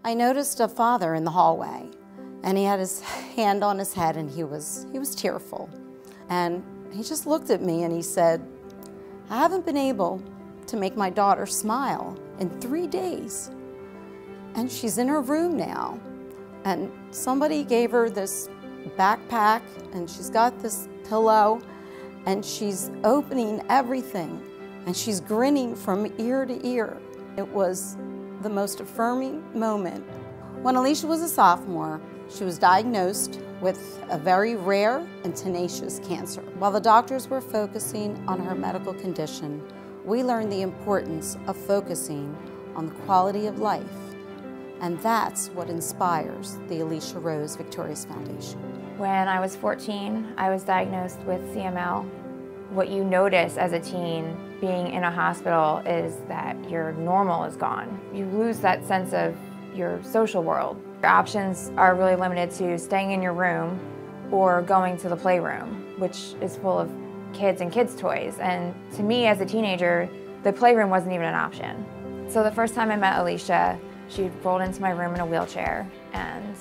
I noticed a father in the hallway, and he had his hand on his head, and he was tearful. And he just looked at me and he said, "I haven't been able to make my daughter smile in 3 days. And she's in her room now. And somebody gave her this backpack, and she's got this pillow, and she's opening everything, and she's grinning from ear to ear." It was the most affirming moment. When Alicia was a sophomore, she was diagnosed with a very rare and tenacious cancer. While the doctors were focusing on her medical condition, we learned the importance of focusing on the quality of life. And that's what inspires the Alicia Rose Victorious Foundation. When I was 14, I was diagnosed with CML. What you notice as a teen being in a hospital is that your normal is gone. You lose that sense of your social world. Your options are really limited to staying in your room or going to the playroom, which is full of kids and kids' toys. And to me as a teenager, the playroom wasn't even an option. So the first time I met Alicia, she rolled into my room in a wheelchair, and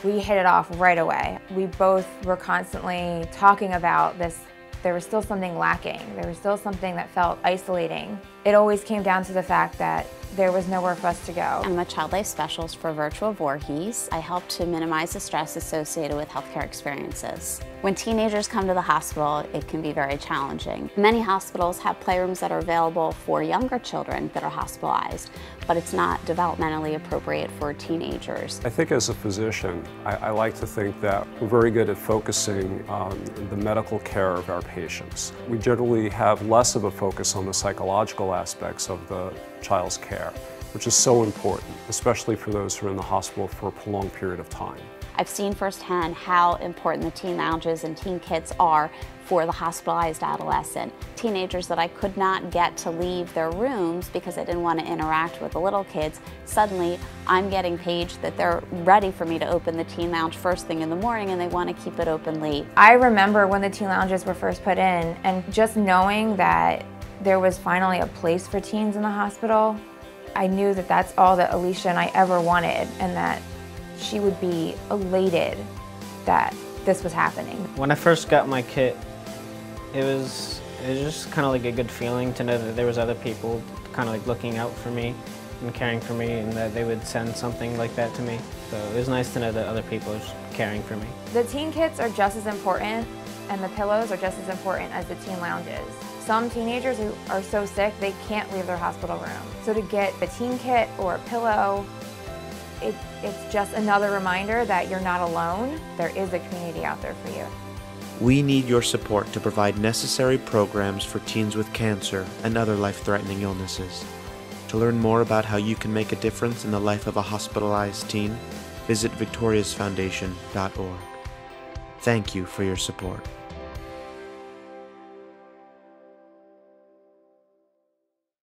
we hit it off right away. We both were constantly talking about this. There was still something lacking. There was still something that felt isolating. It always came down to the fact that there was nowhere for us to go. I'm a child life specialist for Virtual Voorhees. I help to minimize the stress associated with healthcare experiences. When teenagers come to the hospital, it can be very challenging. Many hospitals have playrooms that are available for younger children that are hospitalized, but it's not developmentally appropriate for teenagers. I think as a physician, I like to think that we're very good at focusing on the medical care of our patients. We generally have less of a focus on the psychological aspects of the child's care, which is so important, especially for those who are in the hospital for a prolonged period of time. I've seen firsthand how important the teen lounges and teen kits are for the hospitalized adolescent. Teenagers that I could not get to leave their rooms because I didn't want to interact with the little kids, suddenly I'm getting paged that they're ready for me to open the teen lounge first thing in the morning, and they want to keep it open late. I remember when the teen lounges were first put in, and just knowing that there was finally a place for teens in the hospital, I knew that that's all that Alicia and I ever wanted, and that she would be elated that this was happening. When I first got my kit, it was just kind of like a good feeling to know that there was other people kind of like looking out for me and caring for me, and that they would send something like that to me. So it was nice to know that other people are caring for me. The teen kits are just as important, and the pillows are just as important as the teen lounges. Some teenagers who are so sick they can't leave their hospital room. So to get a teen kit or a pillow, it's just another reminder that you're not alone. There is a community out there for you. We need your support to provide necessary programs for teens with cancer and other life-threatening illnesses. To learn more about how you can make a difference in the life of a hospitalized teen, visit victoriousfoundation.org. Thank you for your support.